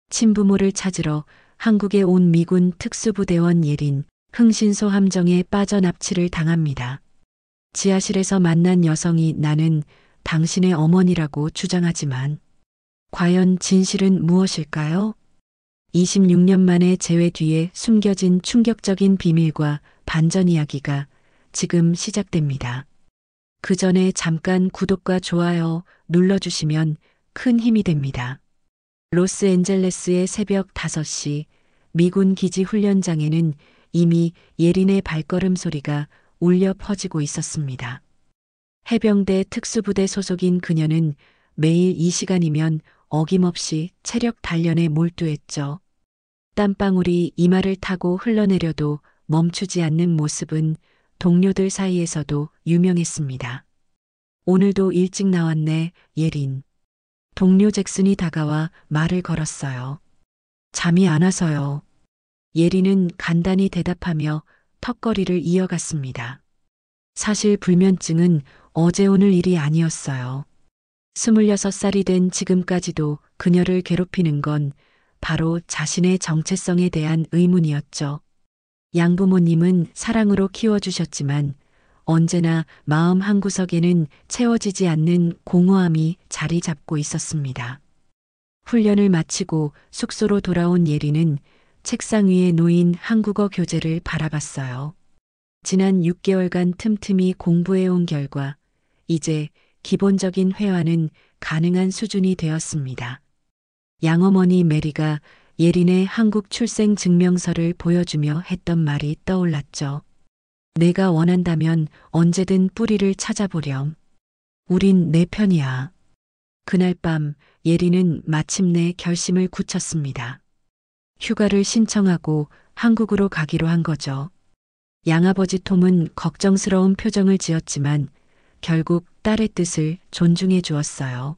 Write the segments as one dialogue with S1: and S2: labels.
S1: 친부모를 찾으러 한국에 온 미군 특수부대원 예린, 흥신소 함정에 빠져 납치를 당합니다. 지하실에서 만난 여성이 나는 당신의 어머니라고 주장하지만 과연 진실은 무엇일까요? 26년 만에 재회 뒤에 숨겨진 충격적인 비밀과 반전 이야기가 지금 시작됩니다. 그 전에 잠깐 구독과 좋아요 눌러주시면 큰 힘이 됩니다. 로스앤젤레스의 새벽 5시 미군 기지 훈련장에는 이미 예린의 발걸음 소리가 울려 퍼지고 있었습니다. 해병대 특수부대 소속인 그녀는 매일 이 시간이면 어김없이 체력 단련에 몰두했죠. 땀방울이 이마를 타고 흘러내려도 멈추지 않는 모습은 동료들 사이에서도 유명했습니다. 오늘도 일찍 나왔네, 예린. 동료 잭슨이 다가와 말을 걸었어요. 잠이 안 와서요. 예린은 간단히 대답하며 턱걸이를 이어갔습니다. 사실 불면증은 어제 오늘 일이 아니었어요. 26살이 된 지금까지도 그녀를 괴롭히는 건 바로 자신의 정체성에 대한 의문이었죠. 양부모님은 사랑으로 키워주셨지만 언제나 마음 한구석에는 채워지지 않는 공허함이 자리 잡고 있었습니다. 훈련을 마치고 숙소로 돌아온 예린은 책상 위에 놓인 한국어 교재를 바라봤어요. 지난 6개월간 틈틈이 공부해온 결과 이제 기본적인 회화는 가능한 수준이 되었습니다. 양어머니 메리가 예린의 한국 출생 증명서를 보여주며 했던 말이 떠올랐죠. 내가 원한다면 언제든 뿌리를 찾아보렴. 우린 내 편이야. 그날 밤 예린은 마침내 결심을 굳혔습니다. 휴가를 신청하고 한국으로 가기로 한 거죠. 양아버지 톰은 걱정스러운 표정을 지었지만 결국 딸의 뜻을 존중해 주었어요.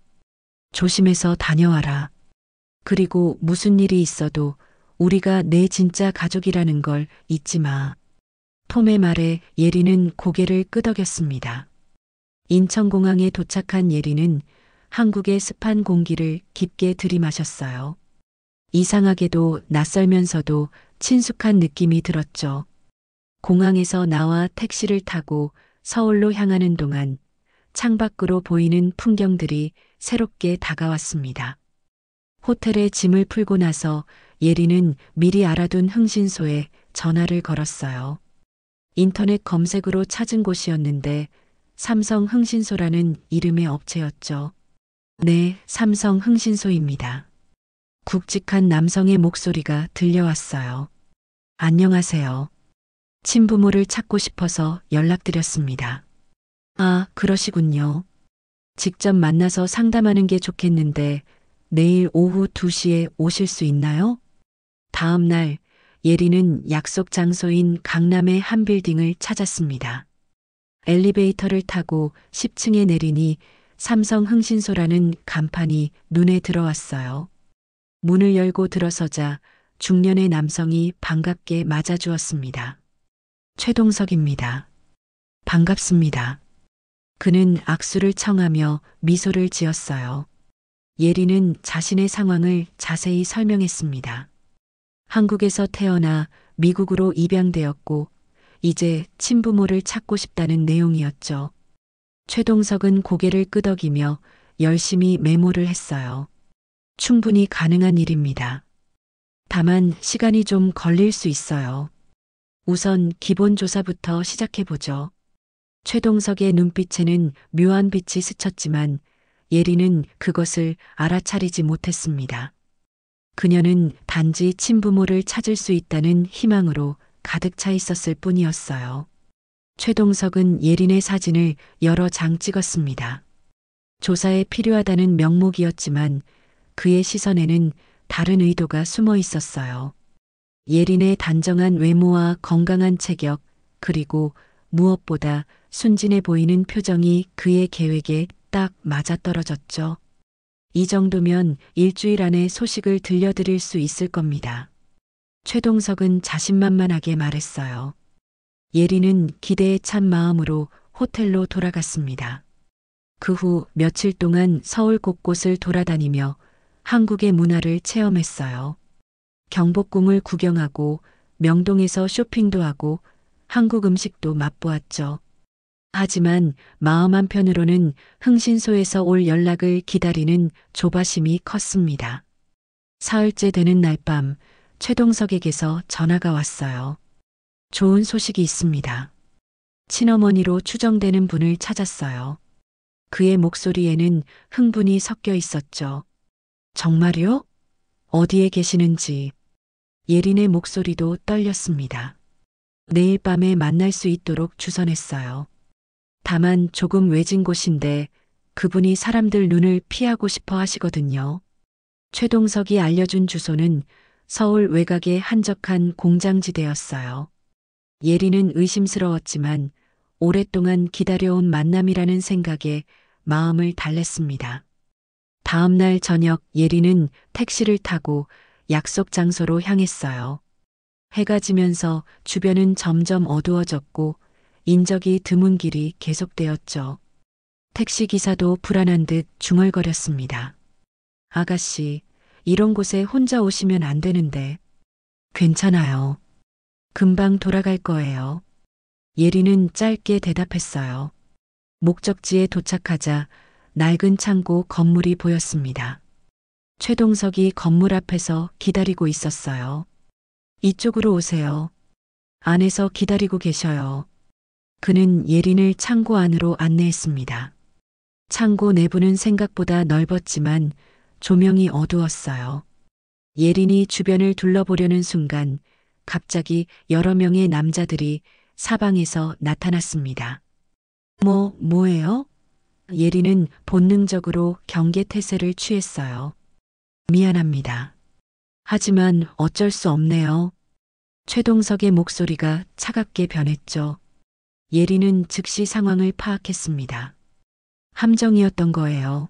S1: 조심해서 다녀와라. 그리고 무슨 일이 있어도 우리가 내 진짜 가족이라는 걸 잊지 마. 톰의 말에 예린은 고개를 끄덕였습니다. 인천공항에 도착한 예린은 한국의 습한 공기를 깊게 들이마셨어요. 이상하게도 낯설면서도 친숙한 느낌이 들었죠. 공항에서 나와 택시를 타고 서울로 향하는 동안 창밖으로 보이는 풍경들이 새롭게 다가왔습니다. 호텔에 짐을 풀고 나서 예린은 미리 알아둔 흥신소에 전화를 걸었어요. 인터넷 검색으로 찾은 곳이었는데 삼성 흥신소라는 이름의 업체였죠. 네, 삼성 흥신소입니다. 굵직한 남성의 목소리가 들려왔어요. 안녕하세요. 친부모를 찾고 싶어서 연락드렸습니다. 아, 그러시군요. 직접 만나서 상담하는 게 좋겠는데 내일 오후 2시에 오실 수 있나요? 다음 날 예린은 약속 장소인 강남의 한 빌딩을 찾았습니다. 엘리베이터를 타고 10층에 내리니 삼성 흥신소라는 간판이 눈에 들어왔어요. 문을 열고 들어서자 중년의 남성이 반갑게 맞아주었습니다. 최동석입니다. 반갑습니다. 그는 악수를 청하며 미소를 지었어요. 예린은 자신의 상황을 자세히 설명했습니다. 한국에서 태어나 미국으로 입양되었고 이제 친부모를 찾고 싶다는 내용이었죠. 최동석은 고개를 끄덕이며 열심히 메모를 했어요. 충분히 가능한 일입니다. 다만 시간이 좀 걸릴 수 있어요. 우선 기본 조사부터 시작해보죠. 최동석의 눈빛에는 묘한 빛이 스쳤지만 예린은 그것을 알아차리지 못했습니다. 그녀는 단지 친부모를 찾을 수 있다는 희망으로 가득 차 있었을 뿐이었어요. 최동석은 예린의 사진을 여러 장 찍었습니다. 조사에 필요하다는 명목이었지만 그의 시선에는 다른 의도가 숨어 있었어요. 예린의 단정한 외모와 건강한 체격, 그리고 무엇보다 순진해 보이는 표정이 그의 계획에 딱 맞아떨어졌죠. 이 정도면 일주일 안에 소식을 들려드릴 수 있을 겁니다. 최동석은 자신만만하게 말했어요. 예린은 기대에 찬 마음으로 호텔로 돌아갔습니다. 그 후 며칠 동안 서울 곳곳을 돌아다니며 한국의 문화를 체험했어요. 경복궁을 구경하고 명동에서 쇼핑도 하고 한국 음식도 맛보았죠. 하지만 마음 한편으로는 흥신소에서 올 연락을 기다리는 조바심이 컸습니다. 사흘째 되는 날 밤 최동석에게서 전화가 왔어요. 좋은 소식이 있습니다. 친어머니로 추정되는 분을 찾았어요. 그의 목소리에는 흥분이 섞여 있었죠. 정말요? 어디에 계시는지. 예린의 목소리도 떨렸습니다. 내일 밤에 만날 수 있도록 주선했어요. 다만 조금 외진 곳인데 그분이 사람들 눈을 피하고 싶어 하시거든요. 최동석이 알려준 주소는 서울 외곽의 한적한 공장지대였어요. 예린은 의심스러웠지만 오랫동안 기다려온 만남이라는 생각에 마음을 달랬습니다. 다음 날 저녁 예린은 택시를 타고 약속 장소로 향했어요. 해가 지면서 주변은 점점 어두워졌고 인적이 드문 길이 계속되었죠. 택시기사도 불안한 듯 중얼거렸습니다. 아가씨, 이런 곳에 혼자 오시면 안 되는데. 괜찮아요. 금방 돌아갈 거예요. 예린은 짧게 대답했어요. 목적지에 도착하자 낡은 창고 건물이 보였습니다. 최동석이 건물 앞에서 기다리고 있었어요. 이쪽으로 오세요. 안에서 기다리고 계셔요. 그는 예린을 창고 안으로 안내했습니다. 창고 내부는 생각보다 넓었지만 조명이 어두웠어요. 예린이 주변을 둘러보려는 순간 갑자기 여러 명의 남자들이 사방에서 나타났습니다. 뭐예요? 예린은 본능적으로 경계태세를 취했어요. 미안합니다. 하지만 어쩔 수 없네요. 최동석의 목소리가 차갑게 변했죠. 예린은 즉시 상황을 파악했습니다. 함정이었던 거예요.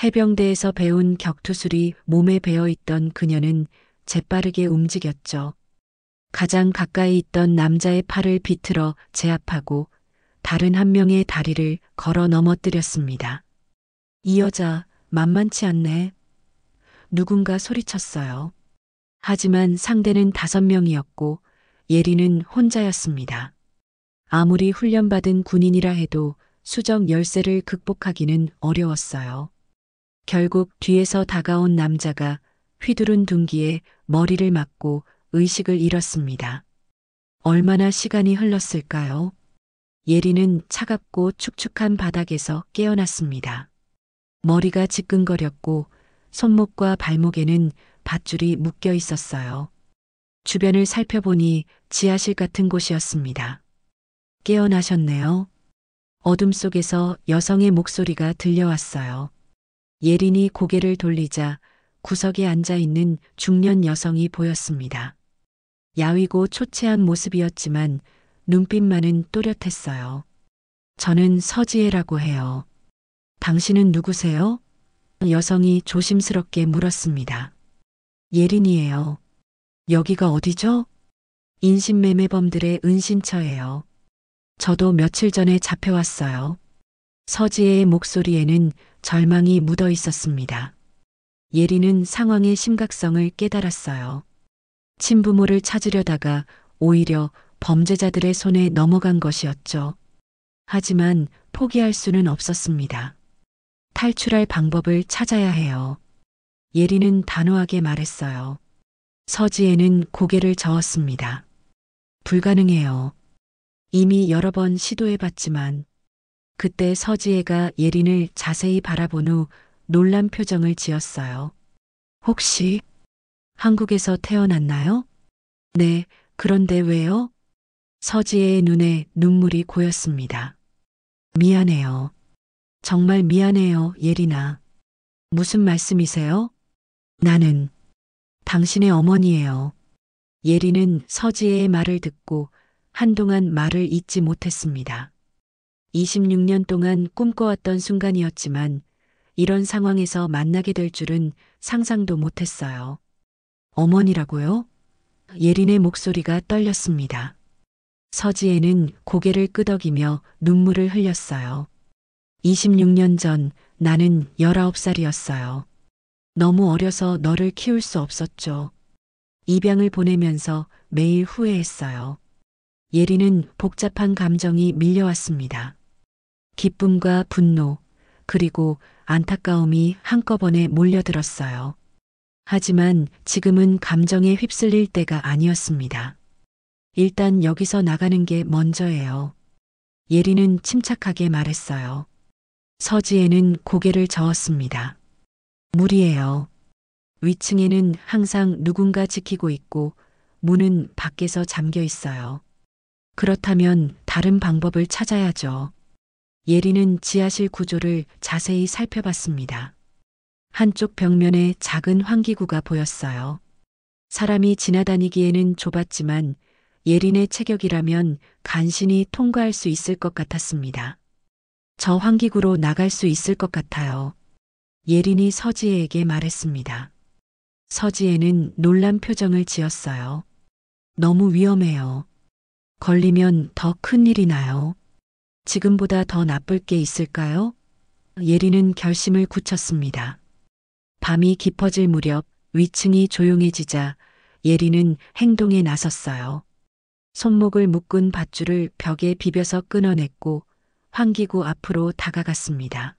S1: 해병대에서 배운 격투술이 몸에 배어 있던 그녀는 재빠르게 움직였죠. 가장 가까이 있던 남자의 팔을 비틀어 제압하고 다른 한 명의 다리를 걸어 넘어뜨렸습니다. 이 여자 만만치 않네. 누군가 소리쳤어요. 하지만 상대는 5명이었고 예린은 혼자였습니다. 아무리 훈련받은 군인이라 해도 수정 열쇠를 극복하기는 어려웠어요. 결국 뒤에서 다가온 남자가 휘두른 둔기에 머리를 맞고 의식을 잃었습니다. 얼마나 시간이 흘렀을까요? 예린은 차갑고 축축한 바닥에서 깨어났습니다. 머리가 지끈거렸고 손목과 발목에는 밧줄이 묶여 있었어요. 주변을 살펴보니 지하실 같은 곳이었습니다. 깨어나셨네요. 어둠 속에서 여성의 목소리가 들려왔어요. 예린이 고개를 돌리자 구석에 앉아 있는 중년 여성이 보였습니다. 야위고 초췌한 모습이었지만 눈빛만은 또렷했어요. 저는 서지혜라고 해요. 당신은 누구세요? 여성이 조심스럽게 물었습니다. 예린이에요. 여기가 어디죠? 인신매매범들의 은신처예요. 저도 며칠 전에 잡혀왔어요. 서지혜의 목소리에는 절망이 묻어 있었습니다. 예린은 상황의 심각성을 깨달았어요. 친부모를 찾으려다가 오히려 범죄자들의 손에 넘어간 것이었죠. 하지만 포기할 수는 없었습니다. 탈출할 방법을 찾아야 해요. 예린은 단호하게 말했어요. 서지혜는 고개를 저었습니다. 불가능해요. 이미 여러 번 시도해봤지만 그때 서지혜가 예린을 자세히 바라본 후 놀란 표정을 지었어요. 혹시 한국에서 태어났나요? 네, 그런데 왜요? 서지혜의 눈에 눈물이 고였습니다. 미안해요. 정말 미안해요, 예린아. 무슨 말씀이세요? 나는 당신의 어머니예요. 예린은 서지혜의 말을 듣고 한동안 말을 잇지 못했습니다. 26년 동안 꿈꿔왔던 순간이었지만 이런 상황에서 만나게 될 줄은 상상도 못했어요. 어머니라고요? 예린의 목소리가 떨렸습니다. 서지혜는 고개를 끄덕이며 눈물을 흘렸어요. 26년 전 나는 19살이었어요. 너무 어려서 너를 키울 수 없었죠. 입양을 보내면서 매일 후회했어요. 예리는 복잡한 감정이 밀려왔습니다. 기쁨과 분노, 그리고 안타까움이 한꺼번에 몰려들었어요. 하지만 지금은 감정에 휩쓸릴 때가 아니었습니다. 일단 여기서 나가는 게 먼저예요. 예리는 침착하게 말했어요. 서지혜는 고개를 저었습니다. 무리예요. 위층에는 항상 누군가 지키고 있고 문은 밖에서 잠겨 있어요. 그렇다면 다른 방법을 찾아야죠. 예리는 지하실 구조를 자세히 살펴봤습니다. 한쪽 벽면에 작은 환기구가 보였어요. 사람이 지나다니기에는 좁았지만 예린의 체격이라면 간신히 통과할 수 있을 것 같았습니다. 저 환기구로 나갈 수 있을 것 같아요. 예린이 서지혜에게 말했습니다. 서지혜는 놀란 표정을 지었어요. 너무 위험해요. 걸리면 더 큰일이 나요. 지금보다 더 나쁠 게 있을까요? 예린은 결심을 굳혔습니다. 밤이 깊어질 무렵 위층이 조용해지자 예린은 행동에 나섰어요. 손목을 묶은 밧줄을 벽에 비벼서 끊어냈고 환기구 앞으로 다가갔습니다.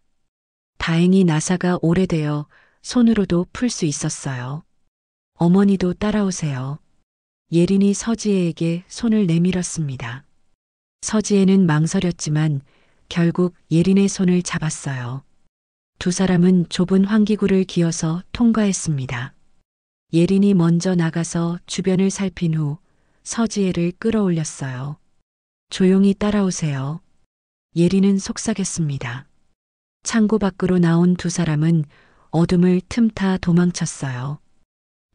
S1: 다행히 나사가 오래되어 손으로도 풀 수 있었어요. 어머니도 따라오세요. 예린이 서지혜에게 손을 내밀었습니다. 서지혜는 망설였지만 결국 예린의 손을 잡았어요. 두 사람은 좁은 환기구를 기어서 통과했습니다. 예린이 먼저 나가서 주변을 살핀 후 서지혜를 끌어올렸어요. 조용히 따라오세요. 예린은 속삭였습니다. 창고 밖으로 나온 두 사람은 어둠을 틈타 도망쳤어요.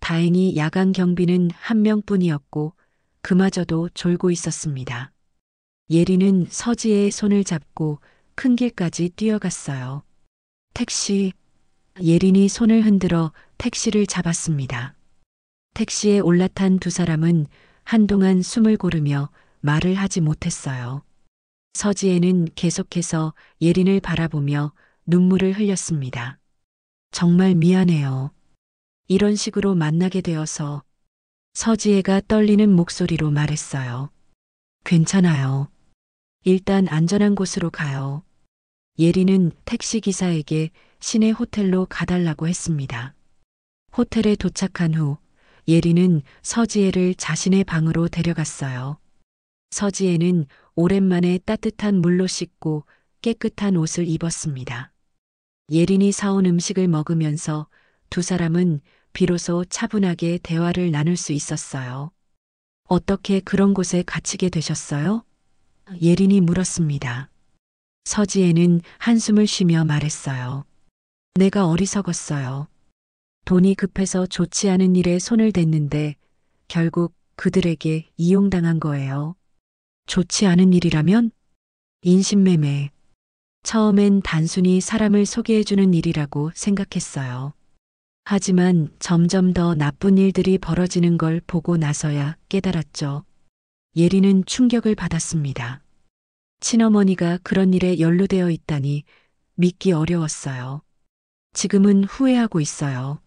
S1: 다행히 야간 경비는 한 명뿐이었고 그마저도 졸고 있었습니다. 예린은 서지혜의 손을 잡고 큰 길까지 뛰어갔어요. 택시. 예린이 손을 흔들어 택시를 잡았습니다. 택시에 올라탄 두 사람은 한동안 숨을 고르며 말을 하지 못했어요. 서지혜는 계속해서 예린을 바라보며 눈물을 흘렸습니다. 정말 미안해요. 이런 식으로 만나게 되어서. 서지혜가 떨리는 목소리로 말했어요. 괜찮아요. 일단 안전한 곳으로 가요. 예린은 택시기사에게 시내 호텔로 가달라고 했습니다. 호텔에 도착한 후 예린은 서지혜를 자신의 방으로 데려갔어요. 서지혜는 오랜만에 따뜻한 물로 씻고 깨끗한 옷을 입었습니다. 예린이 사온 음식을 먹으면서 두 사람은 비로소 차분하게 대화를 나눌 수 있었어요. 어떻게 그런 곳에 갇히게 되셨어요? 예린이 물었습니다. 서지혜는 한숨을 쉬며 말했어요. 내가 어리석었어요. 돈이 급해서 좋지 않은 일에 손을 댔는데 결국 그들에게 이용당한 거예요. 좋지 않은 일이라면? 인신매매. 처음엔 단순히 사람을 소개해주는 일이라고 생각했어요. 하지만 점점 더 나쁜 일들이 벌어지는 걸 보고 나서야 깨달았죠. 예린은 충격을 받았습니다. 친어머니가 그런 일에 연루되어 있다니 믿기 어려웠어요. 지금은 후회하고 있어요.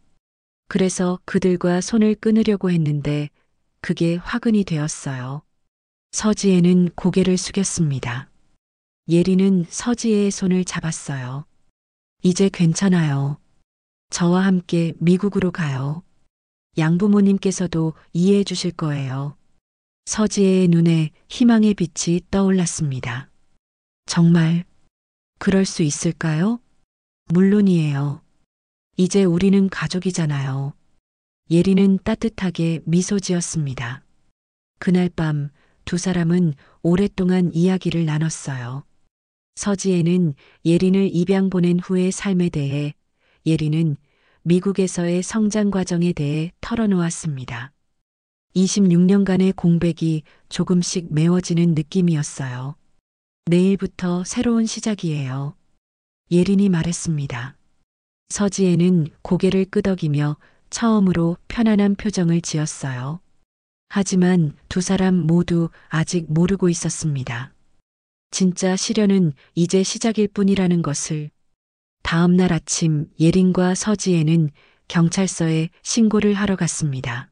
S1: 그래서 그들과 손을 끊으려고 했는데 그게 화근이 되었어요. 서지혜는 고개를 숙였습니다. 예린은 서지혜의 손을 잡았어요. 이제 괜찮아요. 저와 함께 미국으로 가요. 양부모님께서도 이해해 주실 거예요. 서지혜의 눈에 희망의 빛이 떠올랐습니다. 정말 그럴 수 있을까요? 물론이에요. 이제 우리는 가족이잖아요. 예린은 따뜻하게 미소 지었습니다. 그날 밤 두 사람은 오랫동안 이야기를 나눴어요. 서지혜는 예린을 입양 보낸 후의 삶에 대해, 예린은 미국에서의 성장 과정에 대해 털어놓았습니다. 26년간의 공백이 조금씩 메워지는 느낌이었어요. 내일부터 새로운 시작이에요. 예린이 말했습니다. 서지혜는 고개를 끄덕이며 처음으로 편안한 표정을 지었어요. 하지만 두 사람 모두 아직 모르고 있었습니다. 진짜 시련은 이제 시작일 뿐이라는 것을. 다음 날 아침 예린과 서지혜는 경찰서에 신고를 하러 갔습니다.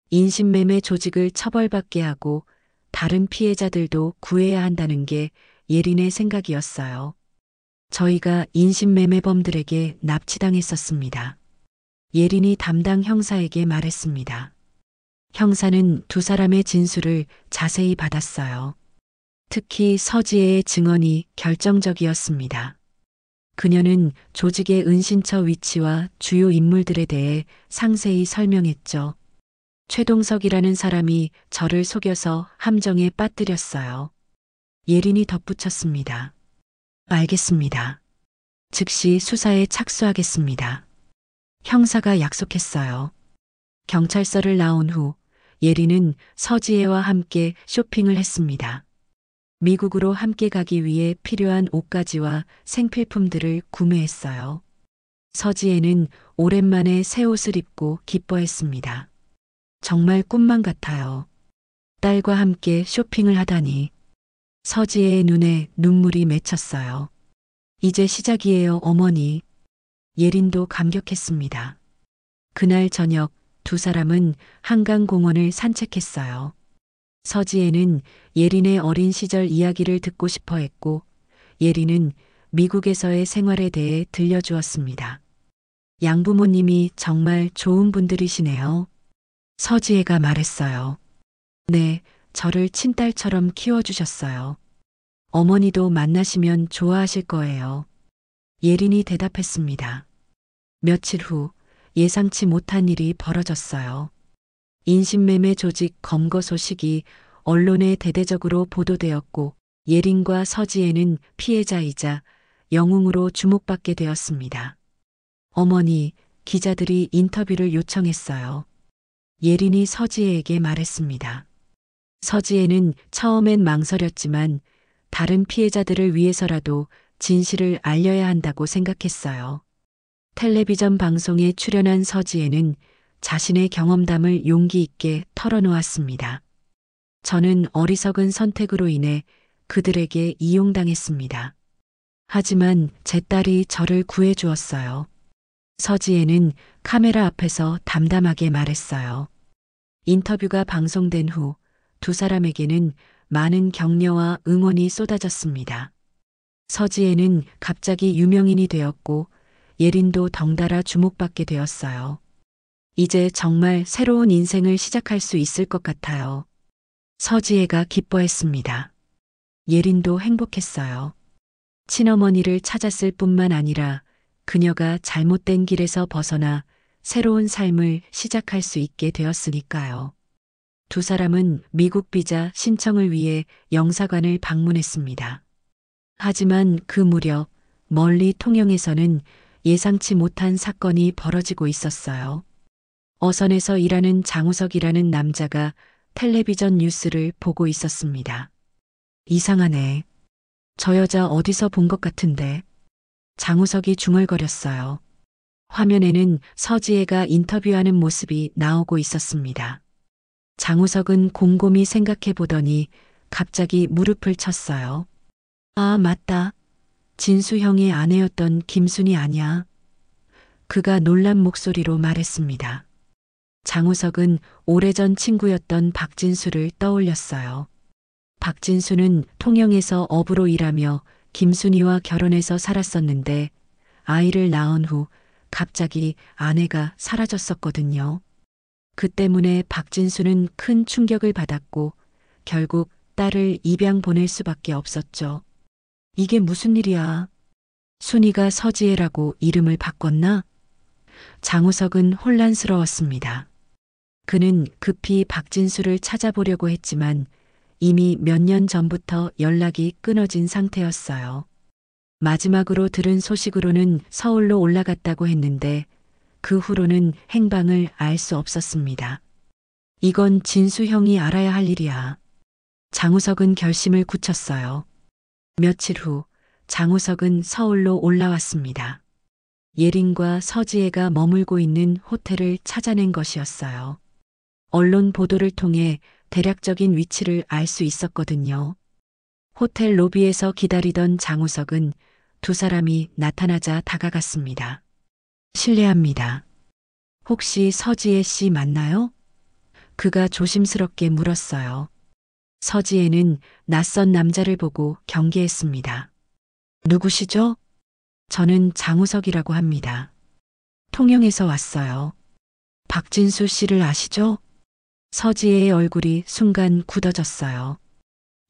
S1: 인신매매 조직을 처벌받게 하고 다른 피해자들도 구해야 한다는 게 예린의 생각이었어요. 저희가 인신매매범들에게 납치당했었습니다. 예린이 담당 형사에게 말했습니다. 형사는 두 사람의 진술을 자세히 받았어요. 특히 서지혜의 증언이 결정적이었습니다. 그녀는 조직의 은신처 위치와 주요 인물들에 대해 상세히 설명했죠. 최동석이라는 사람이 저를 속여서 함정에 빠뜨렸어요. 예린이 덧붙였습니다. 알겠습니다. 즉시 수사에 착수하겠습니다. 형사가 약속했어요. 경찰서를 나온 후 예린은 서지혜와 함께 쇼핑을 했습니다. 미국으로 함께 가기 위해 필요한 옷가지와 생필품들을 구매했어요. 서지혜는 오랜만에 새 옷을 입고 기뻐했습니다. 정말 꿈만 같아요. 딸과 함께 쇼핑을 하다니. 서지혜의 눈에 눈물이 맺혔어요. 이제 시작이에요, 어머니. 예린도 감격했습니다. 그날 저녁 두 사람은 한강공원을 산책했어요. 서지혜는 예린의 어린 시절 이야기를 듣고 싶어 했고, 예린은 미국에서의 생활에 대해 들려주었습니다. 양부모님이 정말 좋은 분들이시네요. 서지혜가 말했어요. 네, 저를 친딸처럼 키워주셨어요. 어머니도 만나시면 좋아하실 거예요. 예린이 대답했습니다. 며칠 후 예상치 못한 일이 벌어졌어요. 인신매매 조직 검거 소식이 언론에 대대적으로 보도되었고 예린과 서지혜는 피해자이자 영웅으로 주목받게 되었습니다. 어머니, 기자들이 인터뷰를 요청했어요. 예린이 서지혜에게 말했습니다. 서지혜는 처음엔 망설였지만 다른 피해자들을 위해서라도 진실을 알려야 한다고 생각했어요. 텔레비전 방송에 출연한 서지혜는 자신의 경험담을 용기 있게 털어놓았습니다. 저는 어리석은 선택으로 인해 그들에게 이용당했습니다. 하지만 제 딸이 저를 구해주었어요. 서지혜는 카메라 앞에서 담담하게 말했어요. 인터뷰가 방송된 후 두 사람에게는 많은 격려와 응원이 쏟아졌습니다. 서지혜는 갑자기 유명인이 되었고 예린도 덩달아 주목받게 되었어요. 이제 정말 새로운 인생을 시작할 수 있을 것 같아요. 서지혜가 기뻐했습니다. 예린도 행복했어요. 친어머니를 찾았을 뿐만 아니라 그녀가 잘못된 길에서 벗어나 새로운 삶을 시작할 수 있게 되었으니까요. 두 사람은 미국 비자 신청을 위해 영사관을 방문했습니다. 하지만 그 무렵 멀리 통영에서는 예상치 못한 사건이 벌어지고 있었어요. 어선에서 일하는 장우석이라는 남자가 텔레비전 뉴스를 보고 있었습니다. 이상하네. 저 여자 어디서 본 것 같은데. 장우석이 중얼거렸어요. 화면에는 서지혜가 인터뷰하는 모습이 나오고 있었습니다. 장우석은 곰곰이 생각해 보더니 갑자기 무릎을 쳤어요. 아, 맞다. 진수 형의 아내였던 김순이 아냐. 그가 놀란 목소리로 말했습니다. 장우석은 오래전 친구였던 박진수를 떠올렸어요. 박진수는 통영에서 어부로 일하며 김순이와 결혼해서 살았었는데 아이를 낳은 후 갑자기 아내가 사라졌었거든요. 그 때문에 박진수는 큰 충격을 받았고 결국 딸을 입양 보낼 수밖에 없었죠. 이게 무슨 일이야? 순이가 서지혜라고 이름을 바꿨나? 장우석은 혼란스러웠습니다. 그는 급히 박진수를 찾아보려고 했지만 이미 몇 년 전부터 연락이 끊어진 상태였어요. 마지막으로 들은 소식으로는 서울로 올라갔다고 했는데 그 후로는 행방을 알 수 없었습니다. 이건 진수 형이 알아야 할 일이야. 장우석은 결심을 굳혔어요. 며칠 후 장우석은 서울로 올라왔습니다. 예린과 서지혜가 머물고 있는 호텔을 찾아낸 것이었어요. 언론 보도를 통해 대략적인 위치를 알 수 있었거든요. 호텔 로비에서 기다리던 장우석은 두 사람이 나타나자 다가갔습니다. 실례합니다. 혹시 서지혜 씨 맞나요? 그가 조심스럽게 물었어요. 서지혜는 낯선 남자를 보고 경계했습니다. 누구시죠? 저는 장우석이라고 합니다. 통영에서 왔어요. 박진수 씨를 아시죠? 서지혜의 얼굴이 순간 굳어졌어요.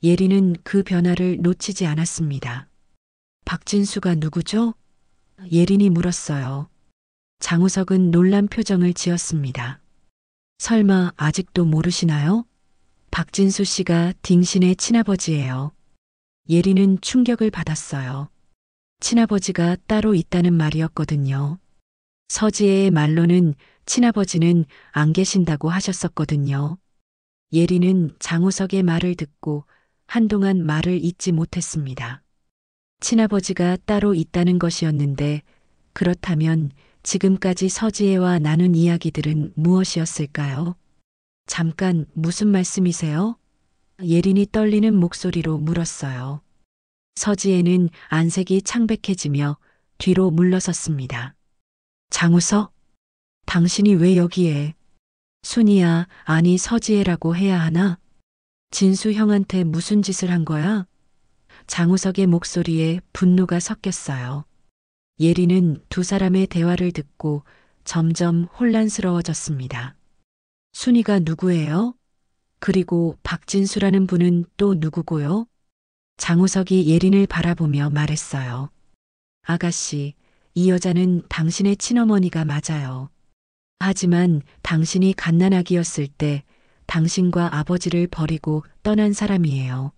S1: 예리는 그 변화를 놓치지 않았습니다. 박진수가 누구죠? 예린이 물었어요. 장우석은 놀란 표정을 지었습니다. 설마 아직도 모르시나요? 박진수 씨가 딩신의 친아버지예요. 예린은 충격을 받았어요. 친아버지가 따로 있다는 말이었거든요. 서지혜의 말로는 친아버지는 안 계신다고 하셨었거든요. 예린은 장우석의 말을 듣고 한동안 말을 잇지 못했습니다. 친아버지가 따로 있다는 것이었는데 그렇다면 지금까지 서지혜와 나눈 이야기들은 무엇이었을까요? 잠깐 무슨 말씀이세요? 예린이 떨리는 목소리로 물었어요. 서지혜는 안색이 창백해지며 뒤로 물러섰습니다. 장우석? 당신이 왜 여기에? 순이야, 아니 서지혜라고 해야 하나? 진수 형한테 무슨 짓을 한 거야? 장우석의 목소리에 분노가 섞였어요. 예리는 두 사람의 대화를 듣고 점점 혼란스러워졌습니다. 순이가 누구예요? 그리고 박진수라는 분은 또 누구고요? 장우석이 예린을 바라보며 말했어요. 아가씨, 이 여자는 당신의 친어머니가 맞아요. 하지만 당신이 갓난아기였을 때 당신과 아버지를 버리고 떠난 사람이에요.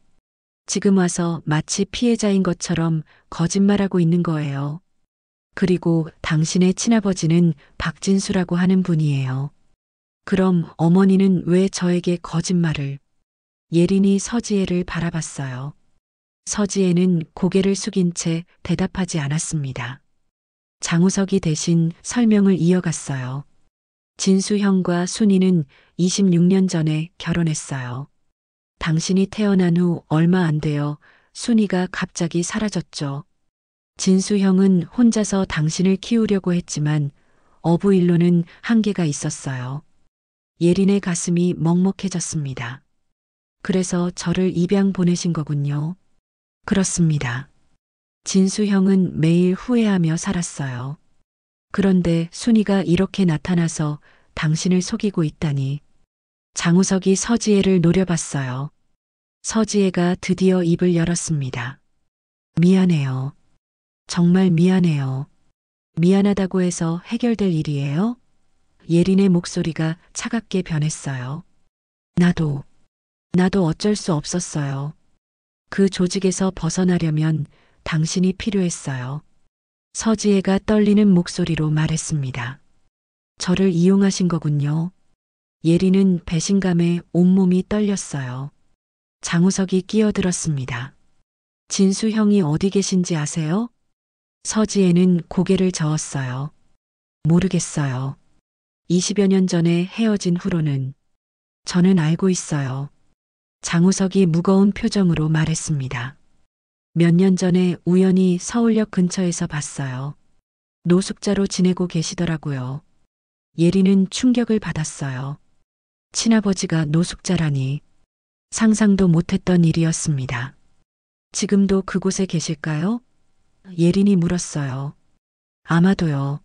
S1: 지금 와서 마치 피해자인 것처럼 거짓말하고 있는 거예요. 그리고 당신의 친아버지는 박진수라고 하는 분이에요. 그럼 어머니는 왜 저에게 거짓말을? 예린이 서지혜를 바라봤어요. 서지혜는 고개를 숙인 채 대답하지 않았습니다. 장우석이 대신 설명을 이어갔어요. 진수 형과 순이는 26년 전에 결혼했어요. 당신이 태어난 후 얼마 안 되어 순이가 갑자기 사라졌죠. 진수 형은 혼자서 당신을 키우려고 했지만 어부일로는 한계가 있었어요. 예린의 가슴이 먹먹해졌습니다. 그래서 저를 입양 보내신 거군요. 그렇습니다. 진수 형은 매일 후회하며 살았어요. 그런데 순이가 이렇게 나타나서 당신을 속이고 있다니. 장우석이 서지혜를 노려봤어요. 서지혜가 드디어 입을 열었습니다. 미안해요. 정말 미안해요. 미안하다고 해서 해결될 일이에요? 예린의 목소리가 차갑게 변했어요. 나도 어쩔 수 없었어요. 그 조직에서 벗어나려면 당신이 필요했어요. 서지혜가 떨리는 목소리로 말했습니다. 저를 이용하신 거군요. 예린은 배신감에 온몸이 떨렸어요. 장우석이 끼어들었습니다. 진수 형이 어디 계신지 아세요? 서지혜는 고개를 저었어요. 모르겠어요. 20여 년 전에 헤어진 후로는. 저는 알고 있어요. 장우석이 무거운 표정으로 말했습니다. 몇 년 전에 우연히 서울역 근처에서 봤어요. 노숙자로 지내고 계시더라고요. 예린은 충격을 받았어요. 친아버지가 노숙자라니. 상상도 못했던 일이었습니다. 지금도 그곳에 계실까요? 예린이 물었어요. 아마도요.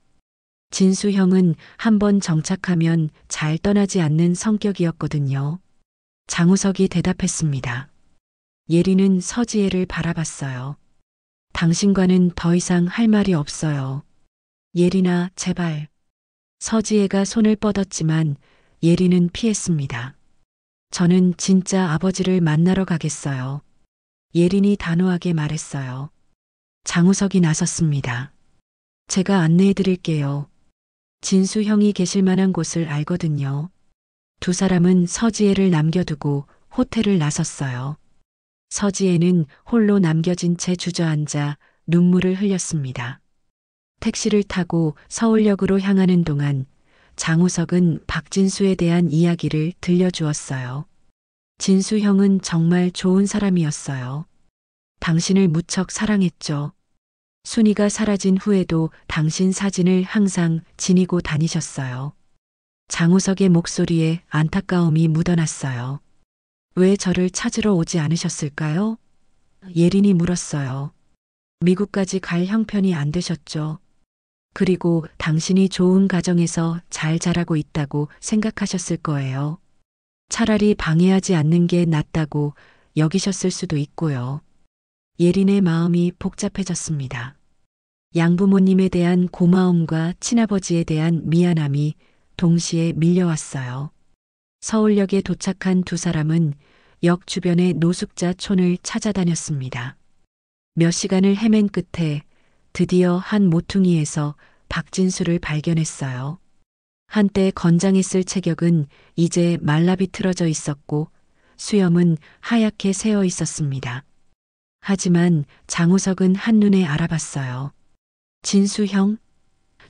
S1: 진수 형은 한번 정착하면 잘 떠나지 않는 성격이었거든요. 장우석이 대답했습니다. 예린은 서지혜를 바라봤어요. 당신과는 더 이상 할 말이 없어요. 예린아, 제발. 서지혜가 손을 뻗었지만 예린은 피했습니다. 저는 진짜 아버지를 만나러 가겠어요. 예린이 단호하게 말했어요. 장우석이 나섰습니다. 제가 안내해 드릴게요. 진수 형이 계실 만한 곳을 알거든요. 두 사람은 서지혜를 남겨두고 호텔을 나섰어요. 서지혜는 홀로 남겨진 채 주저앉아 눈물을 흘렸습니다. 택시를 타고 서울역으로 향하는 동안 장우석은 박진수에 대한 이야기를 들려주었어요. 진수 형은 정말 좋은 사람이었어요. 당신을 무척 사랑했죠. 순이가 사라진 후에도 당신 사진을 항상 지니고 다니셨어요. 장우석의 목소리에 안타까움이 묻어났어요. 왜 저를 찾으러 오지 않으셨을까요? 예린이 물었어요. 미국까지 갈 형편이 안 되셨죠. 그리고 당신이 좋은 가정에서 잘 자라고 있다고 생각하셨을 거예요. 차라리 방해하지 않는 게 낫다고 여기셨을 수도 있고요. 예린의 마음이 복잡해졌습니다. 양부모님에 대한 고마움과 친아버지에 대한 미안함이 동시에 밀려왔어요. 서울역에 도착한 두 사람은 역 주변의 노숙자촌을 찾아다녔습니다. 몇 시간을 헤맨 끝에 드디어 한 모퉁이에서 박진수를 발견했어요. 한때 건장했을 체격은 이제 말라비틀어져 있었고 수염은 하얗게 새어 있었습니다. 하지만 장우석은 한눈에 알아봤어요. 진수 형?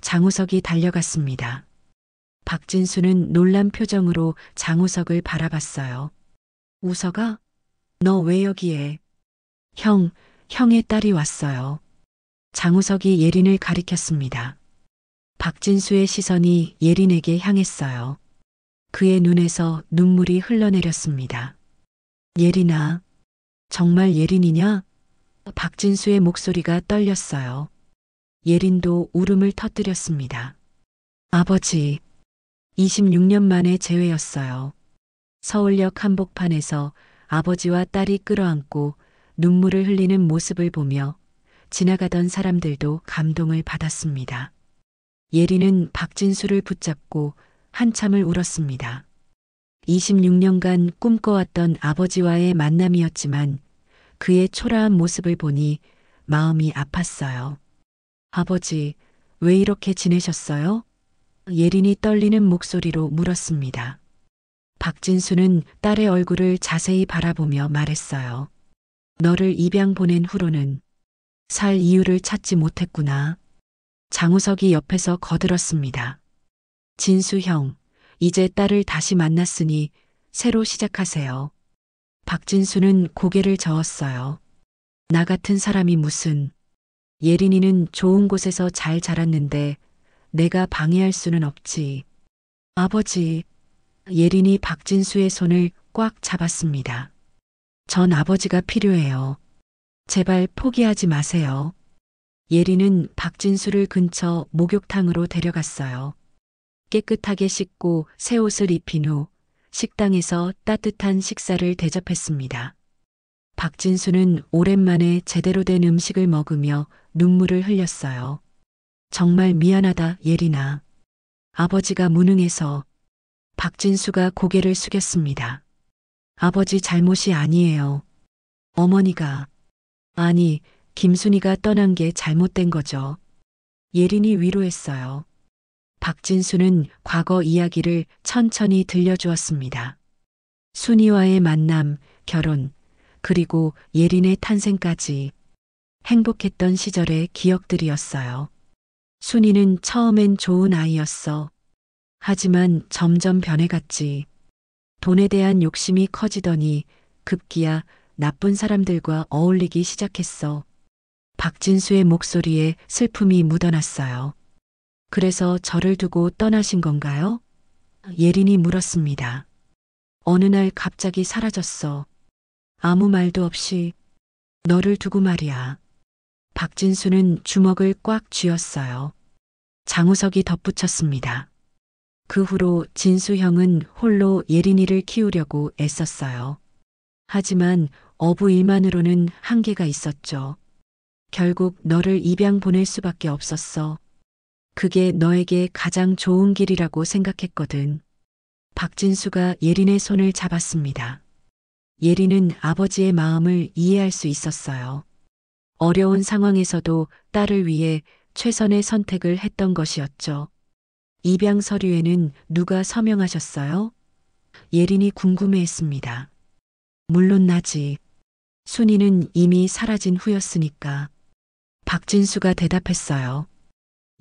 S1: 장우석이 달려갔습니다. 박진수는 놀란 표정으로 장우석을 바라봤어요. 우석아? 너 왜 여기에? 형, 형의 딸이 왔어요. 장우석이 예린을 가리켰습니다. 박진수의 시선이 예린에게 향했어요. 그의 눈에서 눈물이 흘러내렸습니다. 예린아, 정말 예린이냐? 박진수의 목소리가 떨렸어요. 예린도 울음을 터뜨렸습니다. 아버지, 26년 만에 재회였어요. 서울역 한복판에서 아버지와 딸이 끌어안고 눈물을 흘리는 모습을 보며 지나가던 사람들도 감동을 받았습니다. 예린은 박진수를 붙잡고 한참을 울었습니다. 26년간 꿈꿔왔던 아버지와의 만남이었지만 그의 초라한 모습을 보니 마음이 아팠어요. 아버지, 왜 이렇게 지내셨어요? 예린이 떨리는 목소리로 물었습니다. 박진수는 딸의 얼굴을 자세히 바라보며 말했어요. 너를 입양 보낸 후로는 살 이유를 찾지 못했구나. 장우석이 옆에서 거들었습니다. 진수 형, 이제 딸을 다시 만났으니 새로 시작하세요. 박진수는 고개를 저었어요. 나 같은 사람이 무슨. 예린이는 좋은 곳에서 잘 자랐는데 내가 방해할 수는 없지. 아버지. 예린이 박진수의 손을 꽉 잡았습니다. 전 아버지가 필요해요. 제발 포기하지 마세요. 예린은 박진수를 근처 목욕탕으로 데려갔어요. 깨끗하게 씻고 새 옷을 입힌 후 식당에서 따뜻한 식사를 대접했습니다. 박진수는 오랜만에 제대로 된 음식을 먹으며 눈물을 흘렸어요. 정말 미안하다, 예린아. 아버지가 무능해서. 박진수가 고개를 숙였습니다. 아버지 잘못이 아니에요. 어머니가. 아니, 김순이가 떠난 게 잘못된 거죠. 예린이 위로했어요. 박진수는 과거 이야기를 천천히 들려주었습니다. 순이와의 만남, 결혼, 그리고 예린의 탄생까지 행복했던 시절의 기억들이었어요. 순이는 처음엔 좋은 아이였어. 하지만 점점 변해갔지. 돈에 대한 욕심이 커지더니 급기야 나쁜 사람들과 어울리기 시작했어. 박진수의 목소리에 슬픔이 묻어났어요. 그래서 저를 두고 떠나신 건가요? 예린이 물었습니다. 어느 날 갑자기 사라졌어. 아무 말도 없이. 너를 두고 말이야. 박진수는 주먹을 꽉 쥐었어요. 장우석이 덧붙였습니다. 그 후로 진수 형은 홀로 예린이를 키우려고 애썼어요. 하지만 어부 일만으로는 한계가 있었죠. 결국 너를 입양 보낼 수밖에 없었어. 그게 너에게 가장 좋은 길이라고 생각했거든. 박진수가 예린의 손을 잡았습니다. 예린은 아버지의 마음을 이해할 수 있었어요. 어려운 상황에서도 딸을 위해 최선의 선택을 했던 것이었죠. 입양 서류에는 누가 서명하셨어요? 예린이 궁금해했습니다. 물론 나지. 순이는 이미 사라진 후였으니까. 박진수가 대답했어요.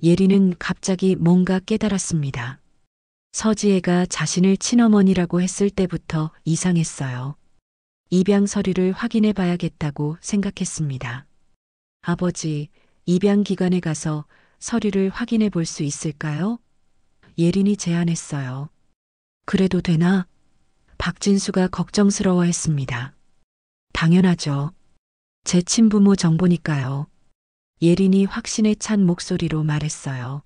S1: 예린은 갑자기 뭔가 깨달았습니다. 서지혜가 자신을 친어머니라고 했을 때부터 이상했어요. 입양 서류를 확인해 봐야겠다고 생각했습니다. 아버지, 입양 기관에 가서 서류를 확인해 볼 수 있을까요? 예린이 제안했어요. 그래도 되나? 박진수가 걱정스러워했습니다. 당연하죠. 제 친부모 정보니까요. 예린이 확신에 찬 목소리로 말했어요.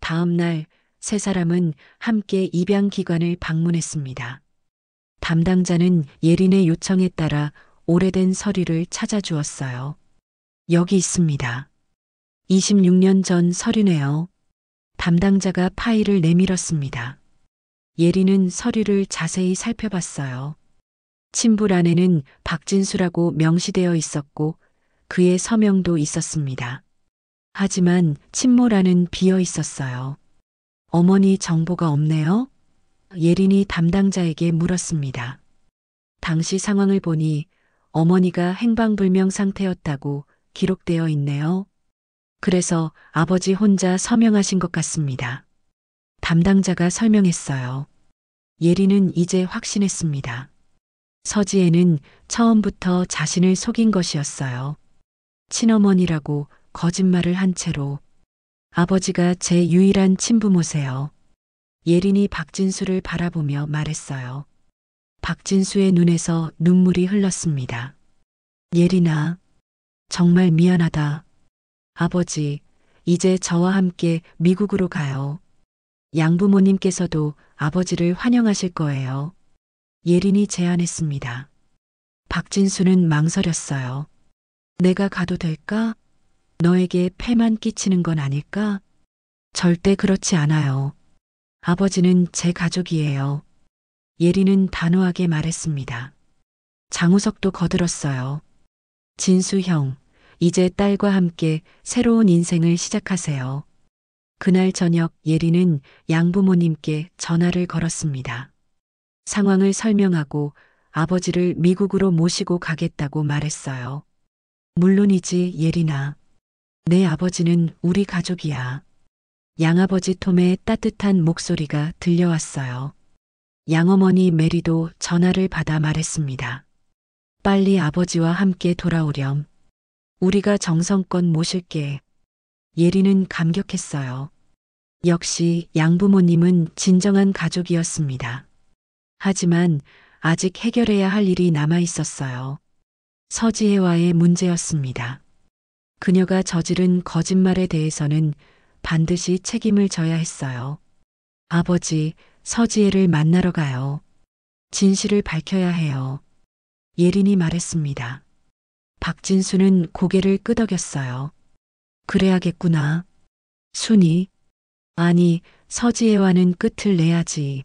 S1: 다음 날 세 사람은 함께 입양기관을 방문했습니다. 담당자는 예린의 요청에 따라 오래된 서류를 찾아주었어요. 여기 있습니다. 26년 전 서류네요. 담당자가 파일을 내밀었습니다. 예린은 서류를 자세히 살펴봤어요. 친부란에는 박진수라고 명시되어 있었고 그의 서명도 있었습니다. 하지만 친모란은 비어 있었어요. 어머니 정보가 없네요? 예린이 담당자에게 물었습니다. 당시 상황을 보니 어머니가 행방불명 상태였다고 기록되어 있네요. 그래서 아버지 혼자 서명하신 것 같습니다. 담당자가 설명했어요. 예린은 이제 확신했습니다. 서지혜는 처음부터 자신을 속인 것이었어요. 친어머니라고 거짓말을 한 채로. 아버지가 제 유일한 친부모세요. 예린이 박진수를 바라보며 말했어요. 박진수의 눈에서 눈물이 흘렀습니다. 예린아, 정말 미안하다. 아버지, 이제 저와 함께 미국으로 가요. 양부모님께서도 아버지를 환영하실 거예요. 예린이 제안했습니다. 박진수는 망설였어요. 내가 가도 될까? 너에게 폐만 끼치는 건 아닐까? 절대 그렇지 않아요. 아버지는 제 가족이에요. 예린은 단호하게 말했습니다. 장우석도 거들었어요. 진수 형, 이제 딸과 함께 새로운 인생을 시작하세요. 그날 저녁 예린은 양부모님께 전화를 걸었습니다. 상황을 설명하고 아버지를 미국으로 모시고 가겠다고 말했어요. 물론이지, 예린아. 내 아버지는 우리 가족이야. 양아버지 톰의 따뜻한 목소리가 들려왔어요. 양어머니 메리도 전화를 받아 말했습니다. 빨리 아버지와 함께 돌아오렴. 우리가 정성껏 모실게. 예린은 감격했어요. 역시 양부모님은 진정한 가족이었습니다. 하지만 아직 해결해야 할 일이 남아 있었어요. 서지혜와의 문제였습니다. 그녀가 저지른 거짓말에 대해서는 반드시 책임을 져야 했어요. 아버지, 서지혜를 만나러 가요. 진실을 밝혀야 해요. 예린이 말했습니다. 박진수는 고개를 끄덕였어요. 그래야겠구나. 순이. 아니, 서지혜와는 끝을 내야지.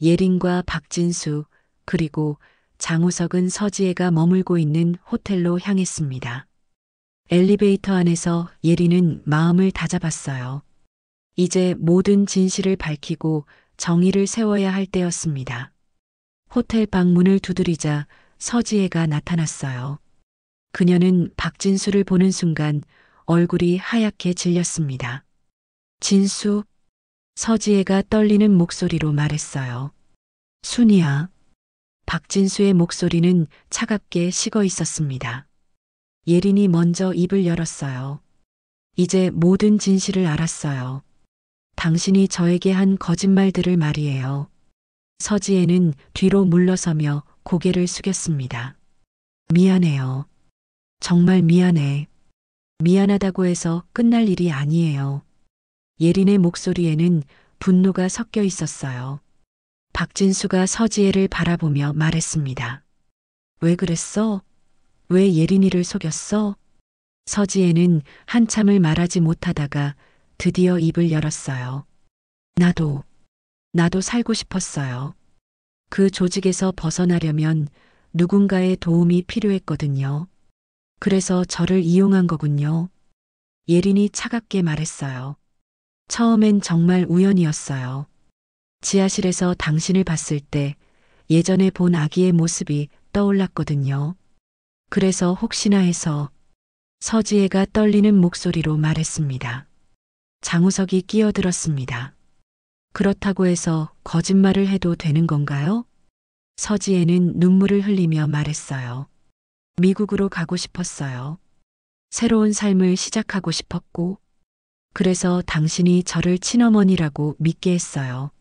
S1: 예린과 박진수, 그리고 장우석은 서지혜가 머물고 있는 호텔로 향했습니다. 엘리베이터 안에서 예린은 마음을 다잡았어요. 이제 모든 진실을 밝히고 정의를 세워야 할 때였습니다. 호텔 방 문을 두드리자 서지혜가 나타났어요. 그녀는 박진수를 보는 순간 얼굴이 하얗게 질렸습니다. 진수, 서지혜가 떨리는 목소리로 말했어요. 순이야. 박진수의 목소리는 차갑게 식어 있었습니다. 예린이 먼저 입을 열었어요. 이제 모든 진실을 알았어요. 당신이 저에게 한 거짓말들을 말이에요. 서지혜는 뒤로 물러서며 고개를 숙였습니다. 미안해요. 정말 미안해. 미안하다고 해서 끝날 일이 아니에요. 예린의 목소리에는 분노가 섞여 있었어요. 박진수가 서지혜를 바라보며 말했습니다. 왜 그랬어? 왜 예린이를 속였어? 서지혜는 한참을 말하지 못하다가 드디어 입을 열었어요. 나도 살고 싶었어요. 그 조직에서 벗어나려면 누군가의 도움이 필요했거든요. 그래서 저를 이용한 거군요. 예린이 차갑게 말했어요. 처음엔 정말 우연이었어요. 지하실에서 당신을 봤을 때 예전에 본 아기의 모습이 떠올랐거든요. 그래서 혹시나 해서. 서지혜가 떨리는 목소리로 말했습니다. 장우석이 끼어들었습니다. 그렇다고 해서 거짓말을 해도 되는 건가요? 서지혜는 눈물을 흘리며 말했어요. 미국으로 가고 싶었어요. 새로운 삶을 시작하고 싶었고, 그래서 당신이 저를 친어머니라고 믿게 했어요.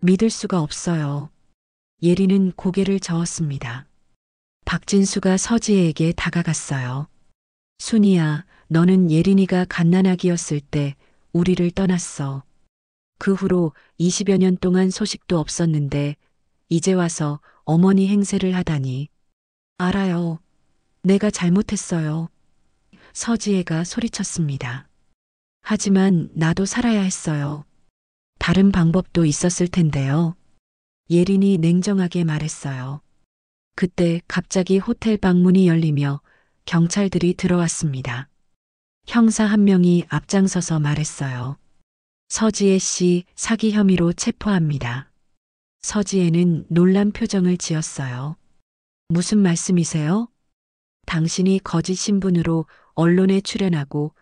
S1: 믿을 수가 없어요. 예리는 고개를 저었습니다. 박진수가 서지혜에게 다가갔어요. 순이야, 너는 예린이가 갓난아기였을 때 우리를 떠났어. 그 후로 20여 년 동안 소식도 없었는데 이제 와서 어머니 행세를 하다니. 알아요. 내가 잘못했어요. 서지혜가 소리쳤습니다. 하지만 나도 살아야 했어요. 다른 방법도 있었을 텐데요. 예린이 냉정하게 말했어요. 그때 갑자기 호텔 방문이 열리며 경찰들이 들어왔습니다. 형사 한 명이 앞장서서 말했어요. 서지혜 씨 사기 혐의로 체포합니다. 서지혜는 놀란 표정을 지었어요. 무슨 말씀이세요? 당신이 거짓 신분으로 언론에 출연하고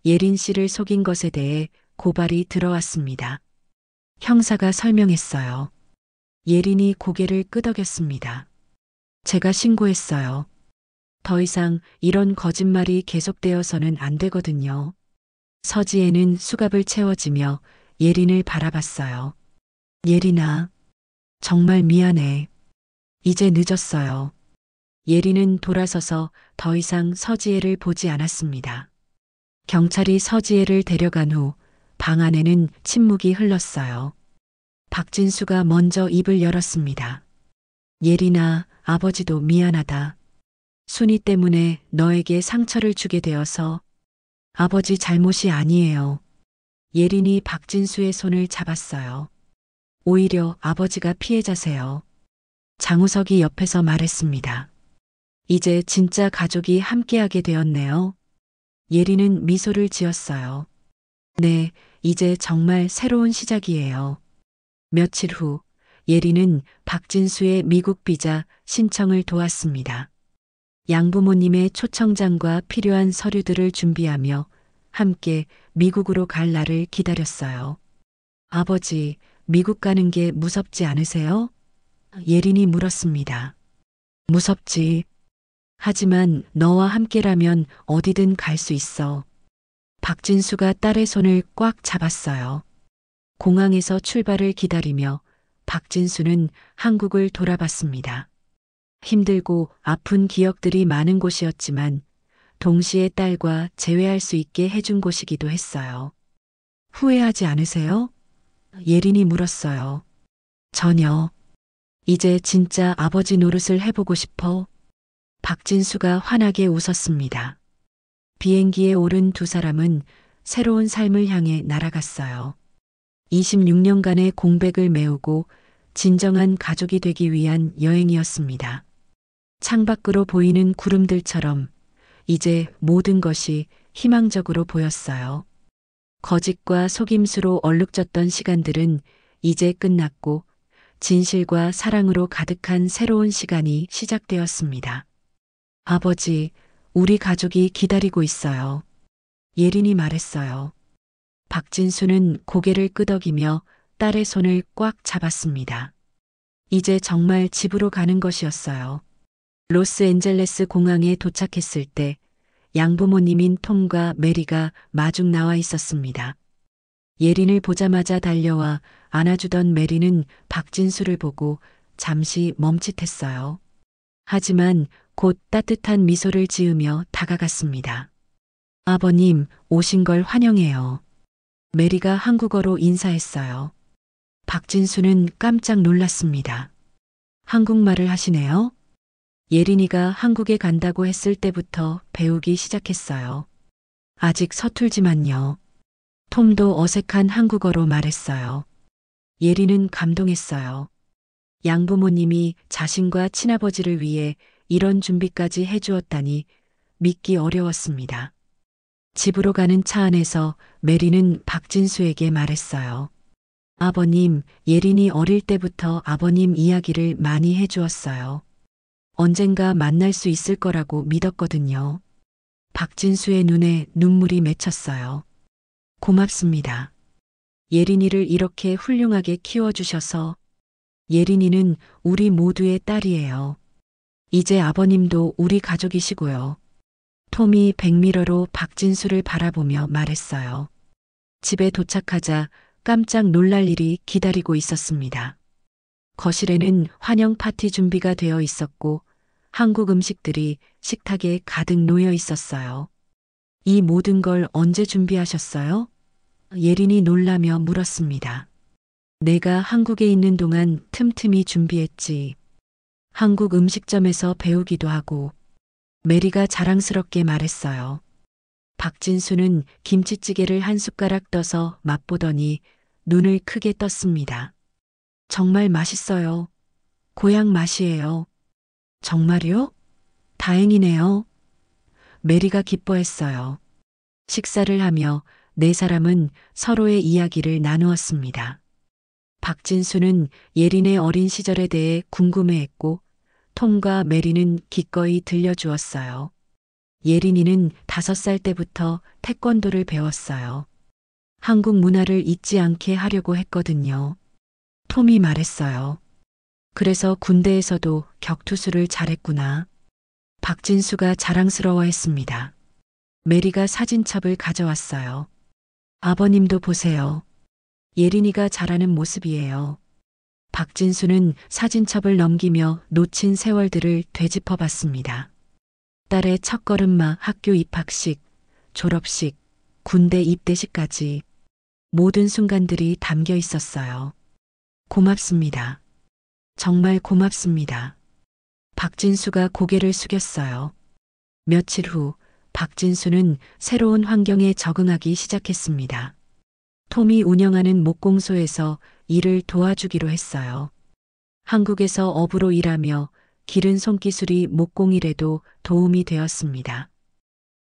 S1: 예린 씨를 속인 것에 대해 고발이 들어왔습니다. 형사가 설명했어요. 예린이 고개를 끄덕였습니다. 제가 신고했어요. 더 이상 이런 거짓말이 계속되어서는 안 되거든요. 서지혜는 수갑을 채워지며 예린을 바라봤어요. 예린아, 정말 미안해. 이제 늦었어요. 예린은 돌아서서 더 이상 서지혜를 보지 않았습니다. 경찰이 서지혜를 데려간 후 방 안에는 침묵이 흘렀어요. 박진수가 먼저 입을 열었습니다. 예린아, 아버지도 미안하다. 순이 때문에 너에게 상처를 주게 되어서 아버지 잘못이 아니에요. 예린이 박진수의 손을 잡았어요. 오히려 아버지가 피해자세요. 장우석이 옆에서 말했습니다. 이제 진짜 가족이 함께하게 되었네요. 예린은 미소를 지었어요. 네, 이제 정말 새로운 시작이에요. 며칠 후 예린은 박진수의 미국 비자 신청을 도왔습니다. 양부모님의 초청장과 필요한 서류들을 준비하며 함께 미국으로 갈 날을 기다렸어요. 아버지, 미국 가는 게 무섭지 않으세요? 예린이 물었습니다. 무섭지. 하지만 너와 함께라면 어디든 갈 수 있어. 박진수가 딸의 손을 꽉 잡았어요. 공항에서 출발을 기다리며 박진수는 한국을 돌아봤습니다. 힘들고 아픈 기억들이 많은 곳이었지만 동시에 딸과 재회할 수 있게 해준 곳이기도 했어요. 후회하지 않으세요? 예린이 물었어요. 전혀. 이제 진짜 아버지 노릇을 해보고 싶어. 박진수가 환하게 웃었습니다. 비행기에 오른 두 사람은 새로운 삶을 향해 날아갔어요. 26년간의 공백을 메우고 진정한 가족이 되기 위한 여행이었습니다. 창밖으로 보이는 구름들처럼 이제 모든 것이 희망적으로 보였어요. 거짓과 속임수로 얼룩졌던 시간들은 이제 끝났고 진실과 사랑으로 가득한 새로운 시간이 시작되었습니다. 아버지, 우리 가족이 기다리고 있어요. 예린이 말했어요. 박진수는 고개를 끄덕이며 딸의 손을 꽉 잡았습니다. 이제 정말 집으로 가는 것이었어요. 로스앤젤레스 공항에 도착했을 때 양부모님인 톰과 메리가 마중 나와 있었습니다. 예린을 보자마자 달려와 안아주던 메리는 박진수를 보고 잠시 멈칫했어요. 하지만 곧 따뜻한 미소를 지으며 다가갔습니다. 아버님, 오신 걸 환영해요. 메리가 한국어로 인사했어요. 박진수는 깜짝 놀랐습니다. 한국말을 하시네요? 예린이가 한국에 간다고 했을 때부터 배우기 시작했어요. 아직 서툴지만요. 톰도 어색한 한국어로 말했어요. 예린은 감동했어요. 양부모님이 자신과 친아버지를 위해 이런 준비까지 해주었다니 믿기 어려웠습니다. 집으로 가는 차 안에서 메리는 박진수에게 말했어요. 아버님, 예린이 어릴 때부터 아버님 이야기를 많이 해주었어요. 언젠가 만날 수 있을 거라고 믿었거든요. 박진수의 눈에 눈물이 맺혔어요. 고맙습니다. 예린이를 이렇게 훌륭하게 키워주셔서. 예린이는 우리 모두의 딸이에요. 이제 아버님도 우리 가족이시고요. 톰이 백미러로 박진수를 바라보며 말했어요. 집에 도착하자 깜짝 놀랄 일이 기다리고 있었습니다. 거실에는 환영 파티 준비가 되어 있었고 한국 음식들이 식탁에 가득 놓여 있었어요. 이 모든 걸 언제 준비하셨어요? 예린이 놀라며 물었습니다. 내가 한국에 있는 동안 틈틈이 준비했지. 한국 음식점에서 배우기도 하고. 메리가 자랑스럽게 말했어요. 박진수는 김치찌개를 한 숟가락 떠서 맛보더니 눈을 크게 떴습니다. 정말 맛있어요. 고향 맛이에요. 정말요? 다행이네요. 메리가 기뻐했어요. 식사를 하며 네 사람은 서로의 이야기를 나누었습니다. 박진수는 예린의 어린 시절에 대해 궁금해했고 톰과 메리는 기꺼이 들려주었어요. 예린이는 5살 때부터 태권도를 배웠어요. 한국 문화를 잊지 않게 하려고 했거든요. 톰이 말했어요. 그래서 군대에서도 격투수를 잘했구나. 박진수가 자랑스러워했습니다. 메리가 사진첩을 가져왔어요. 아버님도 보세요. 예린이가 잘하는 모습이에요. 박진수는 사진첩을 넘기며 놓친 세월들을 되짚어 봤습니다. 딸의 첫걸음마 학교 입학식, 졸업식, 군대 입대식까지 모든 순간들이 담겨 있었어요. 고맙습니다. 정말 고맙습니다. 박진수가 고개를 숙였어요. 며칠 후 박진수는 새로운 환경에 적응하기 시작했습니다. 톰이 운영하는 목공소에서 일을 도와주기로 했어요. 한국에서 어부로 일하며 기른 손기술이 목공일에도 도움이 되었습니다.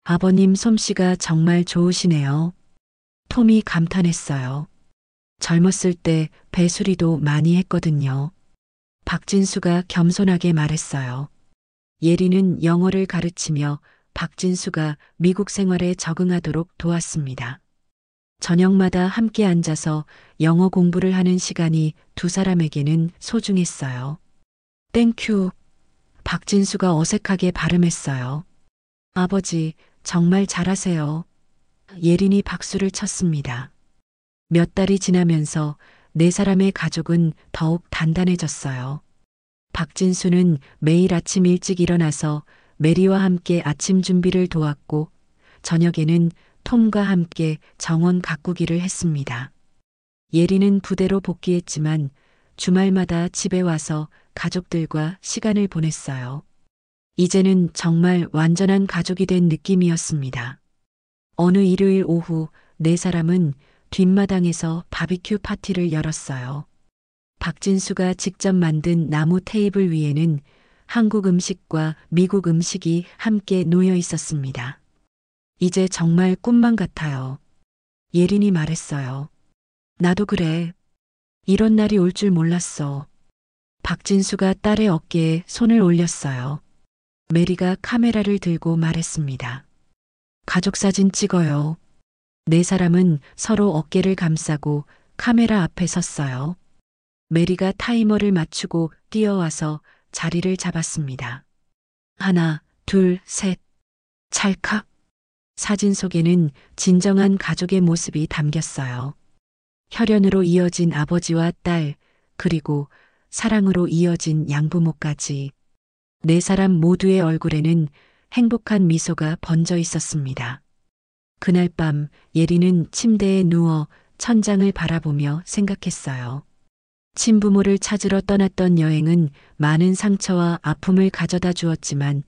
S1: 아버님 솜씨가 정말 좋으시네요. 톰이 감탄했어요. 젊었을 때 배수리도 많이 했거든요. 박진수가 겸손하게 말했어요. 예리는 영어를 가르치며 박진수가 미국 생활에 적응하도록 도왔습니다. 저녁마다 함께 앉아서 영어 공부를 하는 시간이 두 사람에게는 소중했어요. 땡큐. 박진수가 어색하게 발음했어요. 아버지, 정말 잘하세요. 예린이 박수를 쳤습니다. 몇 달이 지나면서 네 사람의 가족은 더욱 단단해졌어요. 박진수는 매일 아침 일찍 일어나서 메리와 함께 아침 준비를 도왔고 저녁에는 톰과 함께 정원 가꾸기를 했습니다. 예리는 부대로 복귀했지만 주말마다 집에 와서 가족들과 시간을 보냈어요. 이제는 정말 완전한 가족이 된 느낌이었습니다. 어느 일요일 오후 네 사람은 뒷마당에서 바비큐 파티를 열었어요. 박진수가 직접 만든 나무 테이블 위에는 한국 음식과 미국 음식이 함께 놓여 있었습니다. 이제 정말 꿈만 같아요. 예린이 말했어요. 나도 그래. 이런 날이 올 줄 몰랐어. 박진수가 딸의 어깨에 손을 올렸어요. 메리가 카메라를 들고 말했습니다. 가족 사진 찍어요. 네 사람은 서로 어깨를 감싸고 카메라 앞에 섰어요. 메리가 타이머를 맞추고 뛰어와서 자리를 잡았습니다. 하나, 둘, 셋. 찰칵. 사진 속에는 진정한 가족의 모습이 담겼어요. 혈연으로 이어진 아버지와 딸, 그리고 사랑으로 이어진 양부모까지. 네 사람 모두의 얼굴에는 행복한 미소가 번져 있었습니다. 그날 밤 예리는 침대에 누워 천장을 바라보며 생각했어요. 친부모를 찾으러 떠났던 여행은 많은 상처와 아픔을 가져다 주었지만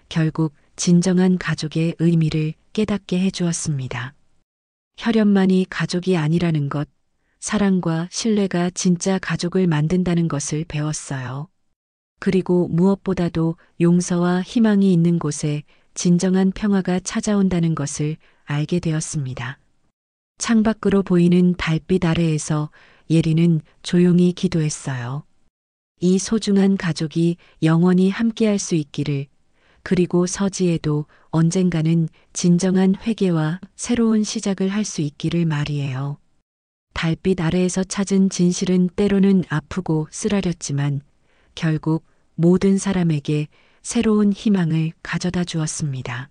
S1: 결국 진정한 가족의 의미를 깨닫게 해주었습니다. 혈연만이 가족이 아니라는 것, 사랑과 신뢰가 진짜 가족을 만든다는 것을 배웠어요. 그리고 무엇보다도 용서와 희망이 있는 곳에 진정한 평화가 찾아온다는 것을 알게 되었습니다. 창밖으로 보이는 달빛 아래에서 예리는 조용히 기도했어요. 이 소중한 가족이 영원히 함께할 수 있기를, 그리고 서지에도 언젠가는 진정한 회개와 새로운 시작을 할 수 있기를 말이에요. 달빛 아래에서 찾은 진실은 때로는 아프고 쓰라렸지만 결국 모든 사람에게 새로운 희망을 가져다 주었습니다.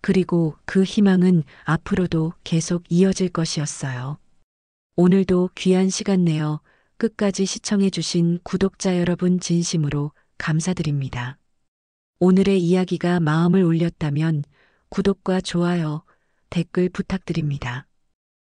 S1: 그리고 그 희망은 앞으로도 계속 이어질 것이었어요. 오늘도 귀한 시간 내어 끝까지 시청해주신 구독자 여러분 진심으로 감사드립니다. 오늘의 이야기가 마음을 울렸다면 구독과 좋아요, 댓글 부탁드립니다.